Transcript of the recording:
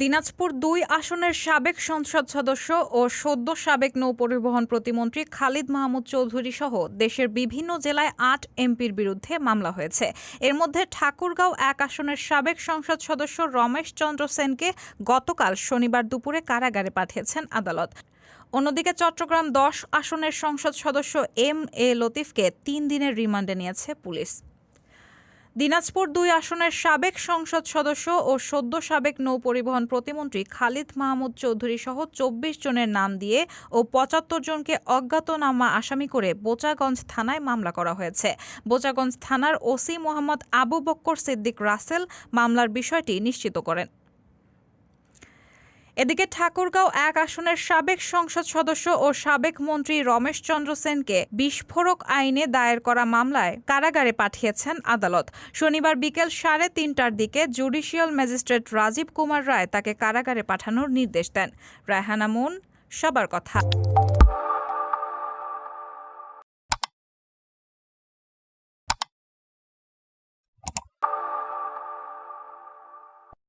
দিনাজপুর ২ আসনের সাবেক সংসদ সদস্য ও সদ্য সাবেক নৌপরিবহন প্রতিমন্ত্রী খালিদ মাহমুদ চৌধুরী সহ দেশের বিভিন্ন জেলায় ৮ এমপির বিরুদ্ধে মামলা হয়েছে। এর মধ্যে ঠাকুরগাঁও ১ আসনের সাবেক সংসদ সদস্য রমেশ চন্দ্র সেনকে গতকাল শনিবার দুপুরে কারাগারে পাঠিয়েছেন আদালত। অন্যদিকে চট্টগ্রাম ১০ আসনের সংসদ সদস্য এম এ লতিফকে ৩ দিনের রিমান্ডে নিয়েছে পুলিশ। দিনাজপুর ২ আসনের সাবেক সংসদ সদস্য ও সদ্য সাবেক নৌপরিবহন প্রতিমন্ত্রী খালিদ মাহমুদ চৌধুরী সহ ২৪ জনের নাম দিয়ে ও ৭৫ জনকে অজ্ঞাতনামা আসামি করে বোচাগঞ্জ থানায় মামলা করা হয়েছে। বোচাগঞ্জ থানার ওসি মোহাম্মদ আবু বক্কর সিদ্দিক রাসেল মামলার বিষয়টি নিশ্চিত করেন। এদিকে ঠাকুরগাঁও ১ আসনের সাবেক সংসদ সদস্য ও সাবেক মন্ত্রী রমেশ চন্দ্র সেনকে বিস্ফোরক আইনে দায়ের করা মামলায় কারাগারে পাঠিয়েছেন আদালত। শনিবার বিকেল ৩:৩০টার দিকে জুডিশিয়াল ম্যাজিস্ট্রেট রাজীব কুমার রায় তাকে কারাগারে পাঠানোর নির্দেশ দেন। রায়হানা মুন, সবার কথা।